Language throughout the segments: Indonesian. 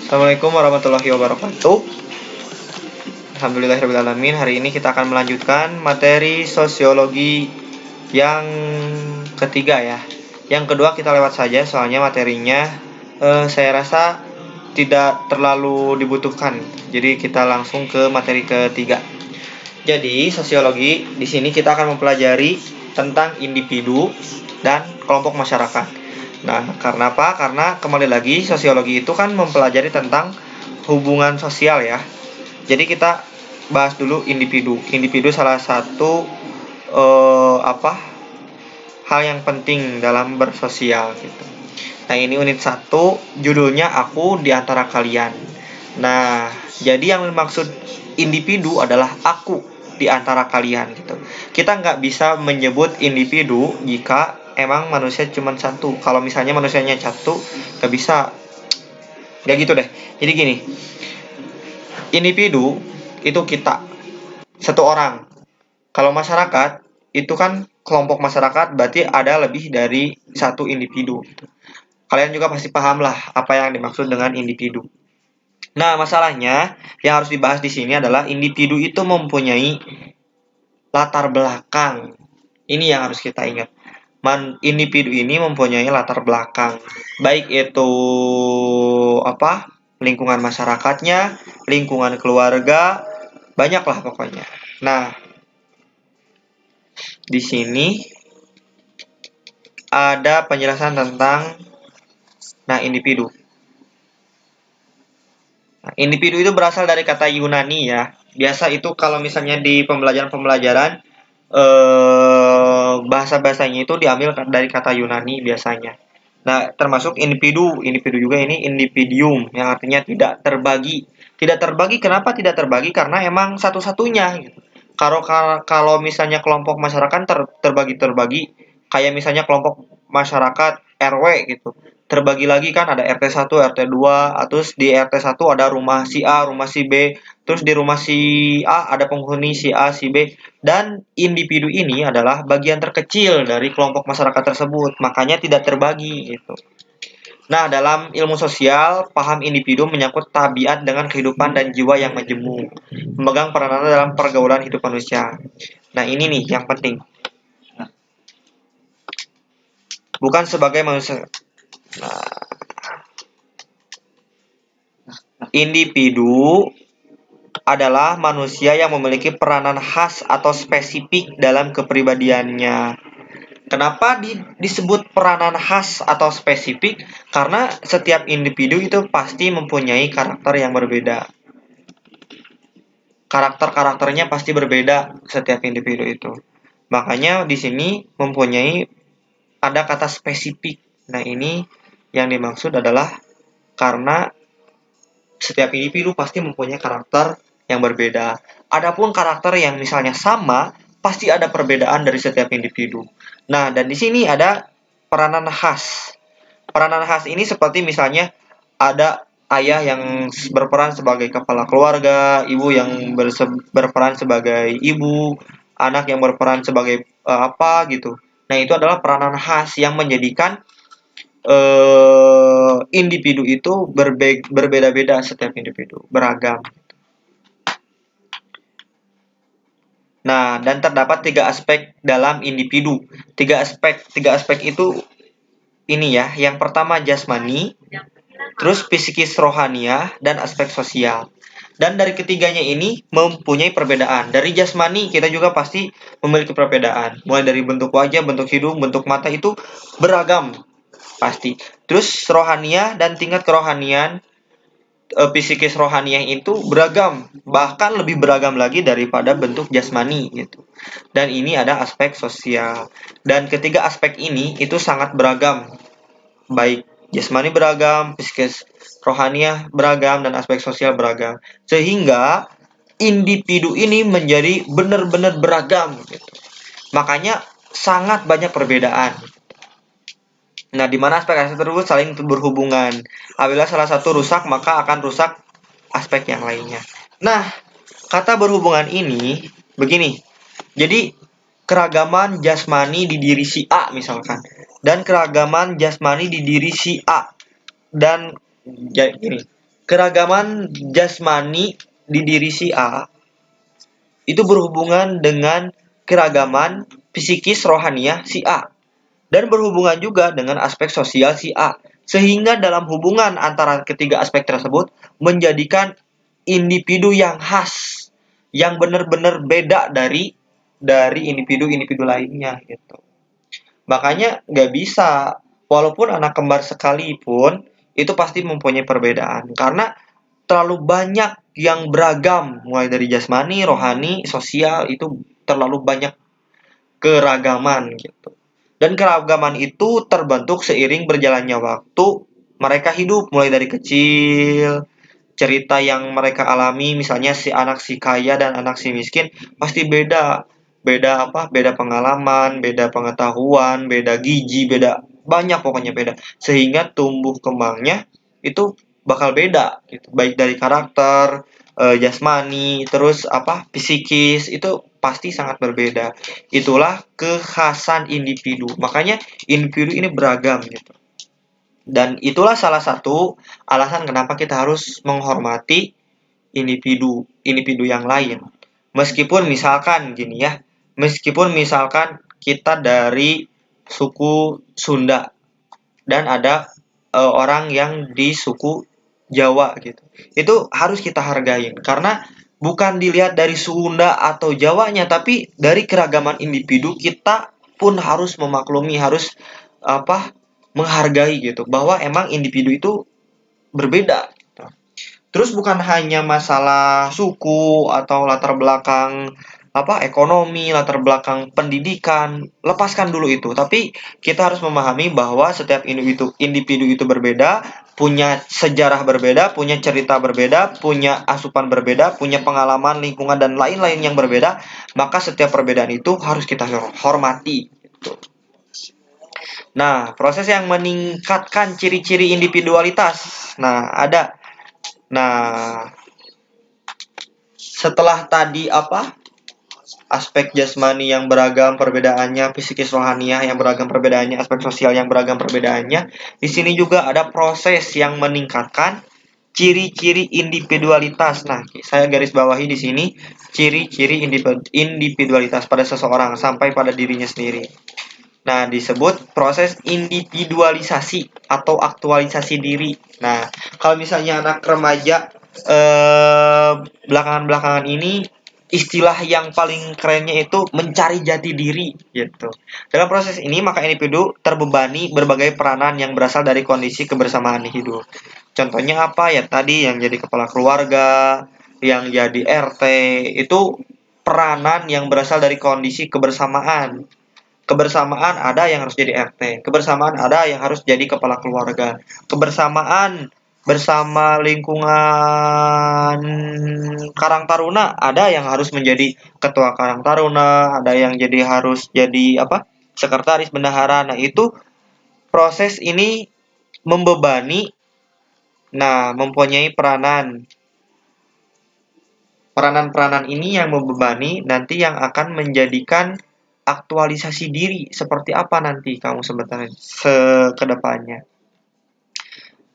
Assalamualaikum warahmatullahi wabarakatuh. Alhamdulillahirrahmanirrahim. Hari ini kita akan melanjutkan materi sosiologi yang ketiga ya. Yang kedua kita lewat saja soalnya materinya saya rasa tidak terlalu dibutuhkan. Jadi kita langsung ke materi ketiga. Jadi sosiologi di sini kita akan mempelajari tentang individu dan kelompok masyarakat. Nah, karena apa? Karena kembali lagi sosiologi itu kan mempelajari tentang hubungan sosial ya. Jadi kita bahas dulu individu. Individu salah satu hal yang penting dalam bersosial gitu. Nah, ini unit 1 judulnya aku di antara kalian. Nah, jadi yang dimaksud individu adalah aku di antara kalian gitu. Kita nggak bisa menyebut individu jika emang manusia cuma satu. Kalau misalnya manusianya satu, nggak bisa. Nggak gitu deh. Jadi gini, individu itu kita, satu orang. Kalau masyarakat itu kan kelompok masyarakat, berarti ada lebih dari satu individu gitu. Kalian juga pasti paham lah apa yang dimaksud dengan individu. Nah, masalahnya yang harus dibahas di sini adalah individu itu mempunyai latar belakang. Ini yang harus kita ingat. Individu ini mempunyai latar belakang, baik itu lingkungan masyarakatnya, lingkungan keluarga, banyaklah pokoknya. Nah, di sini ada penjelasan tentang individu. Nah, individu itu berasal dari kata Yunani ya. Biasa itu kalau misalnya di pembelajaran bahasa-bahasanya itu diambil dari kata Yunani biasanya. Nah, termasuk individu juga ini individuum yang artinya tidak terbagi. Tidak terbagi, kenapa tidak terbagi? Karena emang satu-satunya gitu. Kalau misalnya kelompok masyarakat terbagi, kayak misalnya kelompok masyarakat RW gitu. Terbagi lagi kan ada RT 1, RT 2, terus di RT 1 ada rumah si A, rumah si B, terus di rumah si A ada penghuni si A, si B, dan individu ini adalah bagian terkecil dari kelompok masyarakat tersebut, makanya tidak terbagi gitu. Nah, dalam ilmu sosial, paham individu menyangkut tabiat dengan kehidupan dan jiwa yang majemuk, memegang peranan dalam pergaulan hidup manusia. Nah, ini nih yang penting. Bukan sebagai manusia. Nah, individu adalah manusia yang memiliki peranan khas atau spesifik dalam kepribadiannya. Kenapa disebut peranan khas atau spesifik? Karena setiap individu itu pasti mempunyai karakter yang berbeda. Karakternya pasti berbeda setiap individu itu. Makanya di sini mempunyai ada kata spesifik. Nah, ini yang dimaksud adalah karena setiap individu pasti mempunyai karakter yang berbeda. Adapun karakter yang misalnya sama, pasti ada perbedaan dari setiap individu. Nah, dan di sini ada peranan khas. Peranan khas ini seperti misalnya ada ayah yang berperan sebagai kepala keluarga, ibu yang berperan sebagai ibu, anak yang berperan sebagai gitu. Nah, itu adalah peranan khas yang menjadikan individu itu berbeda-beda, setiap individu beragam. Nah, dan terdapat 3 aspek dalam individu. 3 aspek itu ini ya. Yang pertama jasmani, terus psikis rohaniah, dan aspek sosial. Dan dari ketiganya ini mempunyai perbedaan. Dari jasmani kita juga pasti memiliki perbedaan. Mulai dari bentuk wajah, bentuk hidung, bentuk mata itu beragam pasti. Terus rohaniah dan tingkat kerohanian, psikis rohaniah itu beragam, bahkan lebih beragam lagi daripada bentuk jasmani gitu. Dan ini ada aspek sosial. Dan ketiga aspek ini itu sangat beragam. Baik jasmani beragam, psikis rohaniah beragam, dan aspek sosial beragam. Sehingga individu ini menjadi benar-benar beragam gitu. Makanya sangat banyak perbedaan. Nah, di mana aspek-aspek tersebut saling berhubungan. Apabila salah satu rusak, maka akan rusak aspek yang lainnya. Nah, kata berhubungan ini begini. Jadi, keragaman jasmani di diri si A misalkan, dan keragaman jasmani di diri si A, dan gini, keragaman jasmani di diri si A itu berhubungan dengan keragaman psikis rohaniah si A, dan berhubungan juga dengan aspek sosial si A, sehingga dalam hubungan antara ketiga aspek tersebut menjadikan individu yang khas, yang benar-benar beda dari individu-individu lainnya gitu. Makanya nggak bisa, walaupun anak kembar sekalipun itu pasti mempunyai perbedaan karena terlalu banyak yang beragam, mulai dari jasmani, rohani, sosial, itu terlalu banyak keragaman gitu. Dan keragaman itu terbentuk seiring berjalannya waktu mereka hidup, mulai dari kecil, cerita yang mereka alami, misalnya si kaya dan anak si miskin pasti beda. Beda apa? Beda pengalaman, beda pengetahuan, beda gizi, beda banyak, pokoknya beda. Sehingga tumbuh kembangnya itu bakal beda gitu. Baik dari karakter, jasmani, terus apa? Psikis, itu pasti sangat berbeda. Itulah kekhasan individu. Makanya individu ini beragam gitu. Dan itulah salah satu alasan kenapa kita harus menghormati individu yang lain. Meskipun misalkan gini ya, meskipun misalkan kita dari suku Sunda dan ada orang yang di suku Jawa gitu. Itu harus kita hargain karena bukan dilihat dari Sunda atau Jawanya, tapi dari keragaman individu kita pun harus memaklumi, harus apa? Menghargai gitu, bahwa emang individu itu berbeda. Terus bukan hanya masalah suku atau latar belakang apa ekonomi, latar belakang pendidikan, lepaskan dulu itu. Tapi kita harus memahami bahwa setiap individu itu berbeda, punya sejarah berbeda, punya cerita berbeda, punya asupan berbeda, punya pengalaman, lingkungan dan lain-lain yang berbeda. Maka setiap perbedaan itu harus kita hormati gitu. Nah, proses yang meningkatkan ciri-ciri individualitas. Nah, ada. Nah, setelah tadi apa? Aspek jasmani yang beragam perbedaannya, psikis rohaniah yang beragam perbedaannya, aspek sosial yang beragam perbedaannya. Di sini juga ada proses yang meningkatkan ciri-ciri individualitas. Nah, saya garis bawahi di sini ciri-ciri individualitas pada seseorang sampai pada dirinya sendiri. Nah, disebut proses individualisasi atau aktualisasi diri. Nah, kalau misalnya anak remaja belakangan-belakangan ini istilah yang paling kerennya itu mencari jati diri gitu. Dalam proses ini maka individu terbebani berbagai peranan yang berasal dari kondisi kebersamaan hidup. Contohnya apa ya, tadi yang jadi kepala keluarga, yang jadi RT, itu peranan yang berasal dari kondisi kebersamaan. Kebersamaan ada yang harus jadi RT, kebersamaan ada yang harus jadi kepala keluarga, kebersamaan bersama lingkungan Karang Taruna ada yang harus menjadi ketua Karang Taruna, ada yang harus jadi apa? Sekretaris bendahara. Nah, itu proses ini membebani, nah mempunyai peranan ini yang membebani nanti yang akan menjadikan aktualisasi diri seperti apa nanti kamu sebenarnya kedepannya,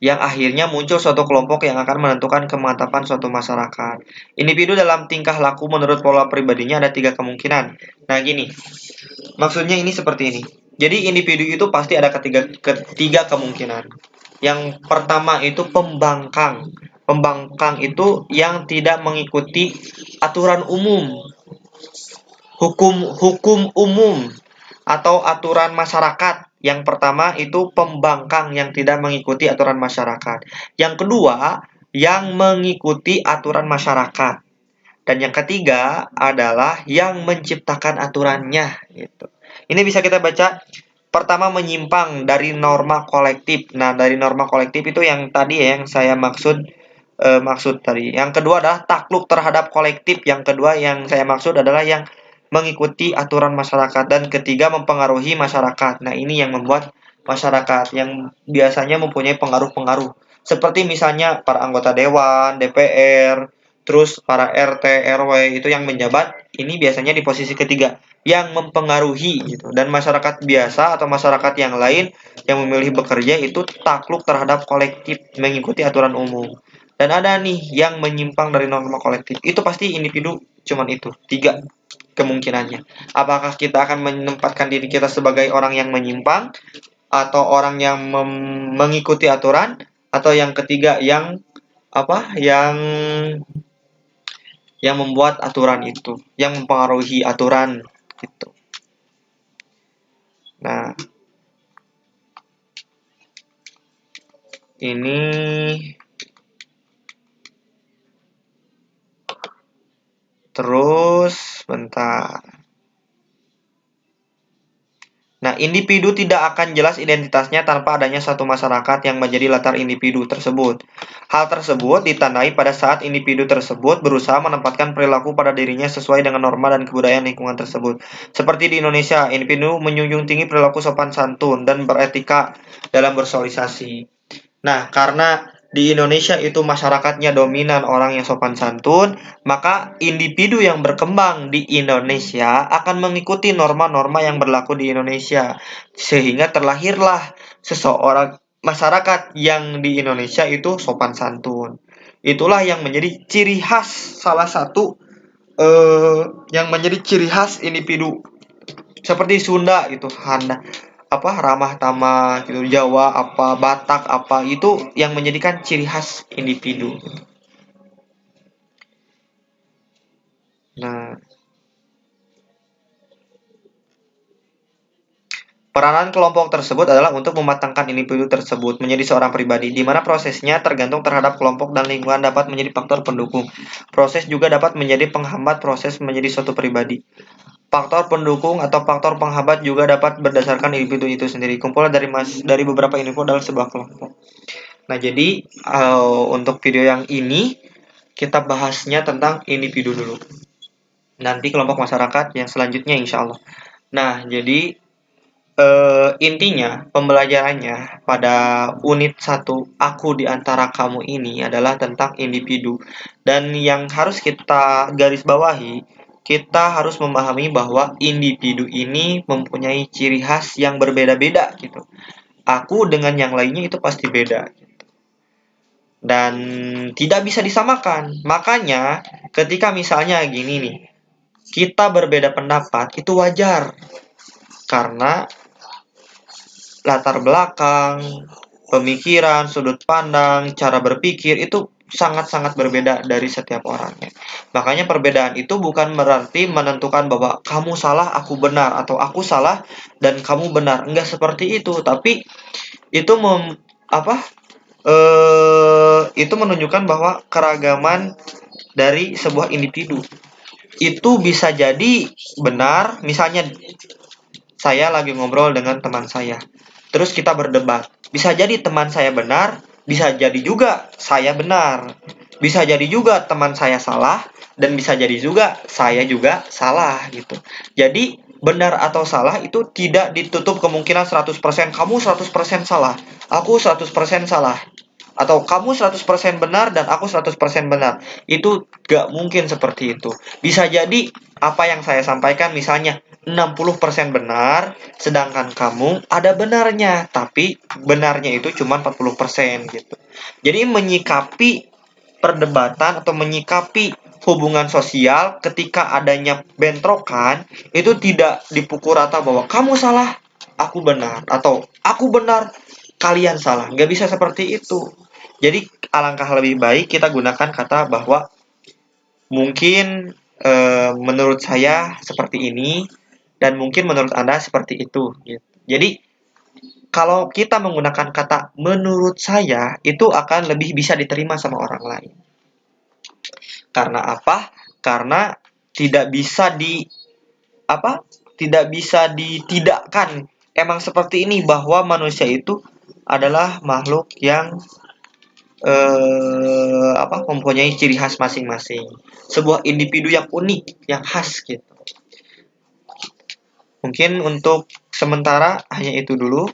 yang akhirnya muncul suatu kelompok yang akan menentukan kemantapan suatu masyarakat. Individu dalam tingkah laku menurut pola pribadinya ada 3 kemungkinan. Nah gini, maksudnya ini seperti ini. Jadi individu itu pasti ada ketiga kemungkinan. Yang pertama itu pembangkang. Pembangkang itu yang tidak mengikuti aturan umum, hukum umum atau aturan masyarakat. Yang pertama itu pembangkang yang tidak mengikuti aturan masyarakat. Yang kedua, yang mengikuti aturan masyarakat. Dan yang ketiga adalah yang menciptakan aturannya gitu. Ini bisa kita baca. Pertama, menyimpang dari norma kolektif. Nah, dari norma kolektif itu yang tadi ya, yang saya maksud tadi. Yang kedua adalah takluk terhadap kolektif. Yang kedua yang saya maksud adalah yang mengikuti aturan masyarakat. Dan ketiga, mempengaruhi masyarakat. Nah, ini yang membuat masyarakat yang biasanya mempunyai pengaruh-pengaruh. Seperti misalnya para anggota dewan, DPR, terus para RT, RW itu yang menjabat, ini biasanya di posisi ketiga yang mempengaruhi gitu. Dan masyarakat biasa atau masyarakat yang lain yang memilih bekerja itu takluk terhadap kolektif, mengikuti aturan umum. Dan ada nih yang menyimpang dari norma kolektif. Itu pasti individu cuman itu, tiga kemungkinannya. Apakah kita akan menempatkan diri kita sebagai orang yang menyimpang atau orang yang mengikuti aturan, atau yang ketiga yang apa? Yang membuat aturan itu, yang mempengaruhi aturan gitu. Nah, ini terus bentar. Nah, individu tidak akan jelas identitasnya tanpa adanya satu masyarakat yang menjadi latar individu tersebut. Hal tersebut ditandai pada saat individu tersebut berusaha menempatkan perilaku pada dirinya sesuai dengan norma dan kebudayaan lingkungan tersebut. Seperti di Indonesia, individu menjunjung tinggi perilaku sopan santun dan beretika dalam bersosialisasi. Nah, karena di Indonesia itu masyarakatnya dominan orang yang sopan santun, maka individu yang berkembang di Indonesia akan mengikuti norma-norma yang berlaku di Indonesia. Sehingga terlahirlah seseorang masyarakat yang di Indonesia itu sopan santun. Itulah yang menjadi ciri khas, salah satu yang menjadi ciri khas individu. Seperti Sunda gitu, apa ramah tamah gitu, Jawa apa, Batak apa, itu yang menjadikan ciri khas individu. Nah, peranan kelompok tersebut adalah untuk mematangkan individu tersebut menjadi seorang pribadi, di mana prosesnya tergantung terhadap kelompok dan lingkungan dapat menjadi faktor pendukung. Proses juga dapat menjadi penghambat proses menjadi suatu pribadi. Faktor pendukung atau faktor penghambat juga dapat berdasarkan individu itu sendiri. Kumpulan dari beberapa individu dalam sebuah kelompok. Nah, jadi untuk video yang ini kita bahasnya tentang individu dulu. Nanti kelompok masyarakat yang selanjutnya insya Allah. Nah, jadi intinya pembelajarannya pada unit 1 aku di antara kamu ini adalah tentang individu. Dan yang harus kita garis bawahi, kita harus memahami bahwa individu ini mempunyai ciri khas yang berbeda-beda gitu. Aku dengan yang lainnya itu pasti beda dan tidak bisa disamakan. Makanya ketika misalnya gini nih, kita berbeda pendapat itu wajar karena latar belakang, pemikiran, sudut pandang, cara berpikir itu sangat-sangat berbeda dari setiap orangnya. Makanya perbedaan itu bukan berarti menentukan bahwa kamu salah, aku benar, atau aku salah dan kamu benar. Enggak seperti itu, tapi itu apa? Itu menunjukkan bahwa keragaman dari sebuah individu itu bisa jadi benar. Misalnya saya lagi ngobrol dengan teman saya, terus kita berdebat. Bisa jadi teman saya benar, bisa jadi juga saya benar. Bisa jadi juga teman saya salah, dan bisa jadi juga saya juga salah gitu. Jadi benar atau salah itu tidak ditutup kemungkinan 100%. Kamu 100% salah, aku 100% salah. Atau kamu 100% benar dan aku 100% benar. Itu gak mungkin seperti itu. Bisa jadi apa yang saya sampaikan misalnya 60% benar, sedangkan kamu ada benarnya, tapi benarnya itu cuma 40% gitu. Jadi menyikapi perdebatan atau menyikapi hubungan sosial ketika adanya bentrokan itu tidak dipukul rata bahwa kamu salah, aku benar, atau aku benar, kalian salah. Nggak bisa seperti itu. Jadi alangkah lebih baik kita gunakan kata bahwa mungkin menurut saya seperti ini dan mungkin menurut Anda seperti itu gitu. Jadi kalau kita menggunakan kata menurut saya itu akan lebih bisa diterima sama orang lain. Karena apa? Karena tidak bisa apa? Tidak bisa ditidakkan. Emang seperti ini bahwa manusia itu adalah makhluk yang mempunyai ciri khas masing-masing, sebuah individu yang unik, yang khas gitu. Mungkin untuk sementara hanya itu dulu.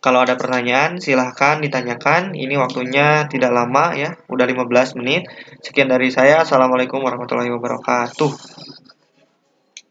Kalau ada pertanyaan, silahkan ditanyakan. Ini waktunya tidak lama ya, udah 15 menit. Sekian dari saya. Assalamualaikum warahmatullahi wabarakatuh.